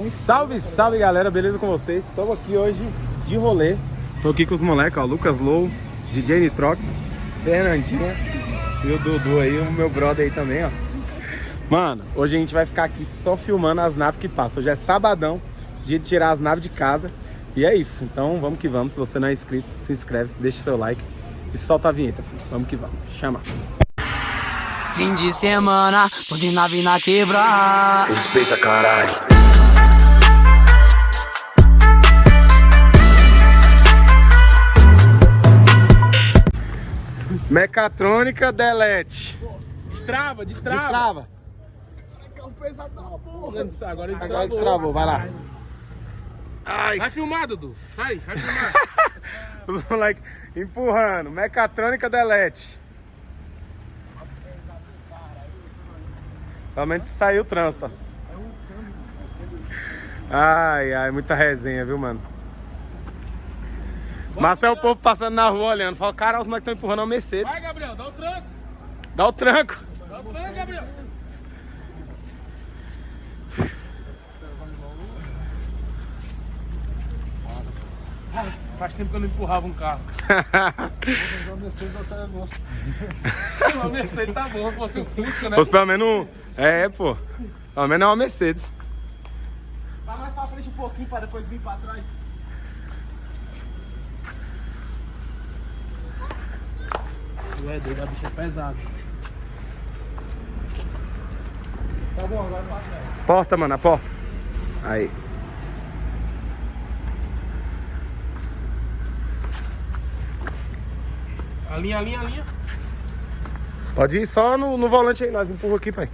Salve, salve galera, beleza com vocês? Estamos aqui hoje de rolê. Tô aqui com os moleques, ó, Lucas Low, DJ Nitrox, Fernandinha e o Dudu aí, o meu brother aí também, ó. Mano, hoje a gente vai ficar aqui só filmando as naves que passam. Hoje é sabadão, dia de tirar as naves de casa. E é isso, então vamos que vamos. Se você não é inscrito, se inscreve, deixa seu like e solta a vinheta, filho. Vamos que vamos, chama. Fim de semana, tô de nave na quebra. Respeita, caralho. Mecatrônica Delete. Destrava. Destrava. Agora Agora destravou, vai lá. Ai. Vai filmar, Dudu. Sai, vai filmar. O moleque empurrando. Mecatrônica Delete. Realmente saiu o trânsito, ó. Ai, muita resenha, viu, mano? Mas é o povo passando na rua olhando. Fala, cara, os moleques estão empurrando uma Mercedes. Vai, Gabriel, dá o tranco. Dá o tranco. Dá o tranco, Gabriel. Faz tempo que eu não empurrava um carro. Uma Mercedes tá bom, fosse um Fusca, né? Fosse pelo menos. Pô. Pelo menos é uma Mercedes. Vai mais pra frente um pouquinho para depois vir pra trás. Ué, doido, a bicha é pesada. Tá bom, agora pra trás. Porta, mano, a porta. Aí. A linha. Pode ir só no volante aí, nós empurra aqui, pai.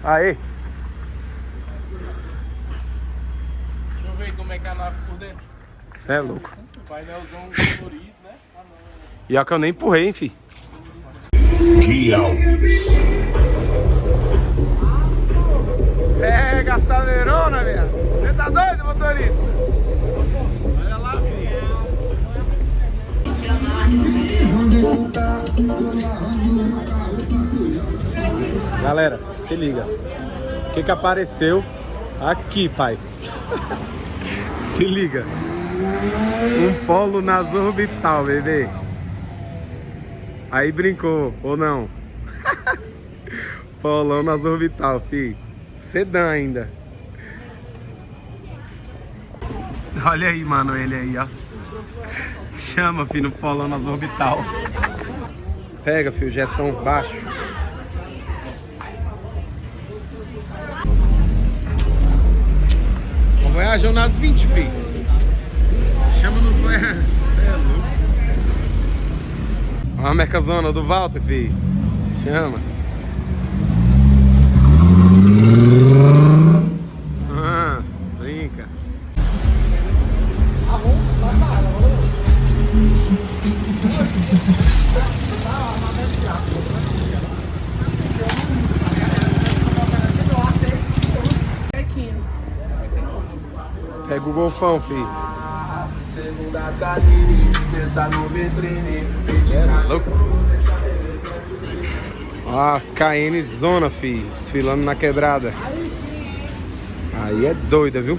Aí. Deixa eu ver como é que é a nave por dentro. Cê é louco. Painelzão colorido, né? E ó que eu nem empurrei, hein, fi. Pega a saveirona, velho. Você tá doido, motorista? Olha lá, filho. Galera, se liga. O que apareceu aqui, pai? Se liga. Um polo nas orbital, bebê. Aí brincou, ou não? Polão nas orbital, fi. Sedã ainda. Olha aí, mano, ele aí, ó. Chama, filho, no polão nas orbital. Pega, filho, jetão baixo. Voyagem nas 20, filho. Chama nos Voyagem. Você é louco. Olha a mecazona do Walter, filho. Chama. Brinca. Pega o golfão, filho. Segunda cabine, pensa no vitrine. É louco. Ó, KN Zona, filho. Desfilando na quebrada. Aí é doida, viu?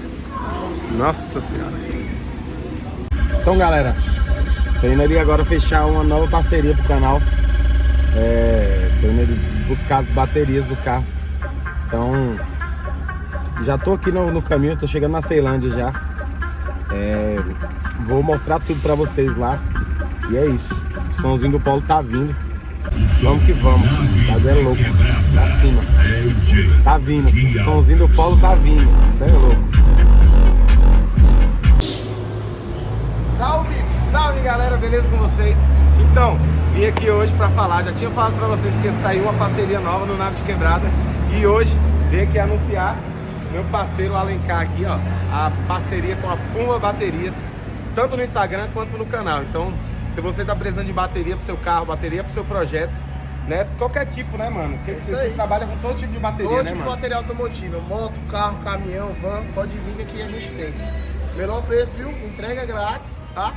Nossa senhora. Então, galera, tô indo ali agora fechar uma nova parceria pro canal. Tô indo ali buscar as baterias do carro. Então, já tô aqui no caminho, tô chegando na Ceilândia já. Vou mostrar tudo pra vocês lá. E é isso. O somzinho do Polo tá vindo. Vamos que vamos. O bagulho é louco. Pra cima. Tá vindo. O somzinho do Polo tá vindo. Isso é louco. Salve, salve galera, beleza com vocês? Então, vim aqui hoje pra falar. Já tinha falado pra vocês que ia sair uma parceria nova no Nave de Quebrada. E hoje vim aqui anunciar meu parceiro Alencar aqui, ó. A parceria com a Puma Baterias, tanto no Instagram quanto no canal. Então, se você tá precisando de bateria pro seu carro, bateria pro seu projeto, né? Qualquer tipo, né, mano? Porque vocês trabalham com todo tipo de bateria, Todo né, tipo de mano? material automotivo, moto, carro, caminhão, van, pode vir que aqui a gente tem. Menor preço, viu? Entrega grátis, tá?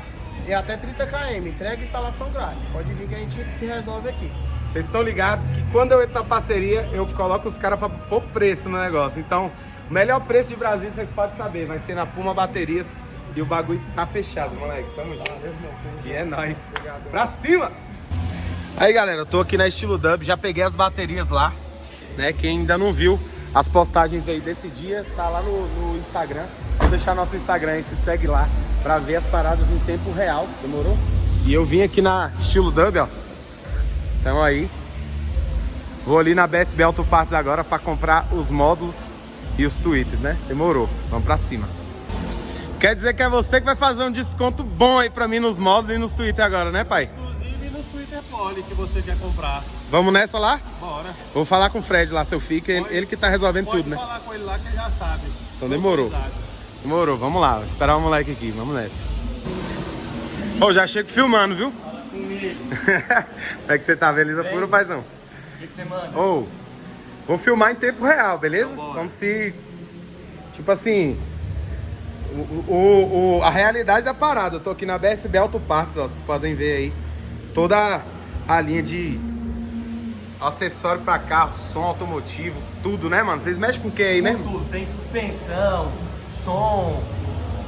E até 30 km, entrega e instalação grátis. Pode vir que a gente se resolve aqui. Vocês estão ligados que quando eu entro na parceria, eu coloco os caras pra pôr preço no negócio. Então, o melhor preço de Brasília, vocês podem saber, vai ser na Puma Baterias. E o bagulho tá fechado, moleque. Tamo junto. E é nóis. Pra cima! Aí, galera, eu tô aqui na Estilo Dub, já peguei as baterias lá, né? Quem ainda não viu as postagens aí desse dia, tá lá no Instagram. Vou deixar nosso Instagram aí, se segue lá pra ver as paradas em tempo real, demorou? E eu vim aqui na Estilo Dub, ó. Tamo aí. Vou ali na BSB Auto Parts agora pra comprar os módulos e os tweets, né? Demorou, vamos pra cima. Quer dizer que é você que vai fazer um desconto bom aí pra mim nos módulos e nos tweets agora, né, pai? Inclusive no Twitter Poli que você quer comprar. Vamos nessa lá? Bora. Vou falar com o Fred lá, seu filho, que ele que tá resolvendo tudo, né? Pode falar com ele lá que ele já sabe. Então demorou. Demorou, vamos lá. Vou esperar o moleque aqui, vamos nessa. Ô, já chego filmando, viu? Fala comigo. Como é que você tá, beleza pura, paizão? O que você manda? Ô, vou filmar em tempo real, beleza? Então bora. Como se, tipo assim, a realidade da parada. Eu tô aqui na BSB Auto Parts, ó, vocês podem ver aí toda a linha de acessório pra carro, som automotivo, tudo, né, mano? Vocês mexem com o que aí mesmo? Tudo, tem suspensão, som,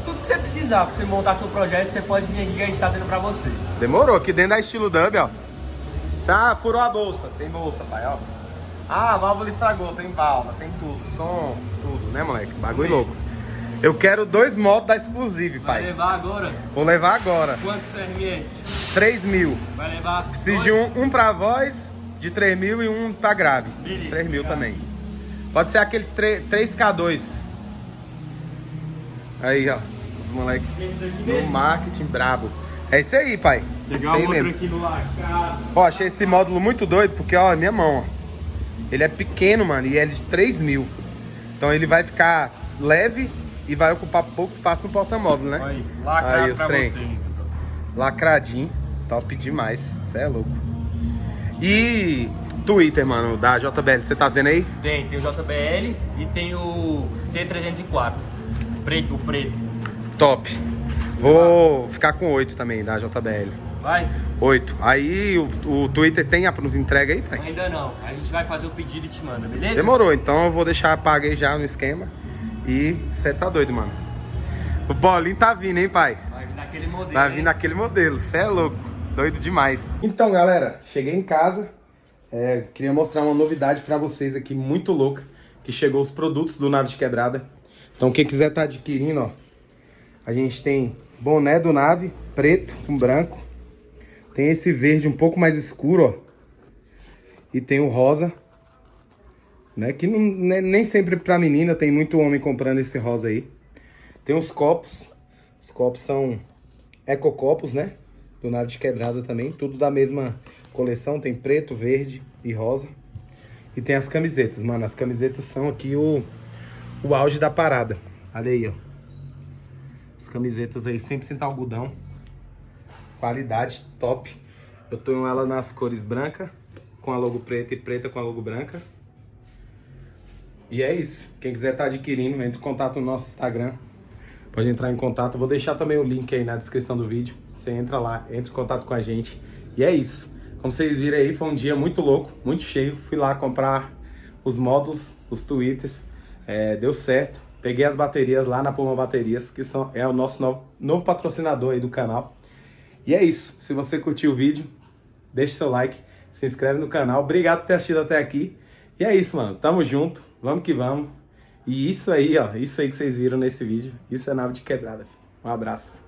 tudo que você precisar pra você montar seu projeto, você pode vir aqui que a gente tá tendo pra você. Demorou, aqui dentro da Estilo Dub, ó. Ah, furou a bolsa, tem bolsa, pai, ó. Ah, a válvula estragou, tem válvula, tem tudo, som, tudo, né, moleque? Bagulho louco. Eu quero 2 motos da Exclusive, Vai pai. levar agora? Vou levar agora. Quantos RMS? 3.000. Vai levar? Preciso de um pra voz, de 3.000 e um pra grave. Beleza. 3.000 também. Pode ser aquele 3K2. Aí, ó. Os moleques no marketing brabo. É isso aí, pai. É isso Pegar aí outro mesmo. aqui no lacrado. Ó, achei esse módulo muito doido, porque, ó, minha mão, ó. Ele é pequeno, mano, e é de 3.000. Então ele vai ficar leve e vai ocupar pouco espaço no porta-módulo, né? Aí, lacrado Aí, os pra trem. você. Lacradinho. Top demais. Você é louco. E Twitter, mano, da JBL, você tá vendo aí? Tem o JBL e tem o T304. Preto, o preto. Top. Vou ficar com 8 também, da JBL. Vai? 8. Aí o Twitter tem a pronta entrega aí, pai? Ainda não. A gente vai fazer o pedido e te manda, beleza? Demorou, então eu vou deixar pago aí já no esquema. E você tá doido, mano. O Paulinho tá vindo, hein, pai? Vai vir naquele modelo. Vai hein? vir naquele modelo, você é louco. Doido demais. Então, galera, cheguei em casa. Queria mostrar uma novidade pra vocês aqui, muito louca. Que chegou os produtos do Nave de Quebrada. Então, quem quiser tá adquirindo, ó. A gente tem boné do Nave, preto com branco. Tem esse verde um pouco mais escuro, ó. E tem o rosa. Né? Que não, nem sempre pra menina, tem muito homem comprando esse rosa aí. Tem os copos. Os copos são ecocopos, né? Do Nave de Quebrada também. Tudo da mesma coleção. Tem preto, verde e rosa. E tem as camisetas, mano. As camisetas são aqui o auge da parada. Olha aí, ó. As camisetas aí 100% algodão. Qualidade top. Eu tenho ela nas cores branca com a logo preta e preta com a logo branca. E é isso. Quem quiser estar adquirindo, entre em contato no nosso Instagram. Pode entrar em contato. Vou deixar também o link aí na descrição do vídeo. Você entra lá, entra em contato com a gente. E é isso. Como vocês viram aí, foi um dia muito louco, muito cheio. Fui lá comprar os módulos, os tweeters. Deu certo. Peguei as baterias lá na Puma Baterias, que é o nosso novo patrocinador aí do canal. E é isso. Se você curtiu o vídeo, deixa seu like, se inscreve no canal. Obrigado por ter assistido até aqui. E é isso, mano. Tamo junto. Vamos que vamos. E isso aí, ó. Isso aí que vocês viram nesse vídeo. Isso é Nave de Quebrada, filho. Um abraço.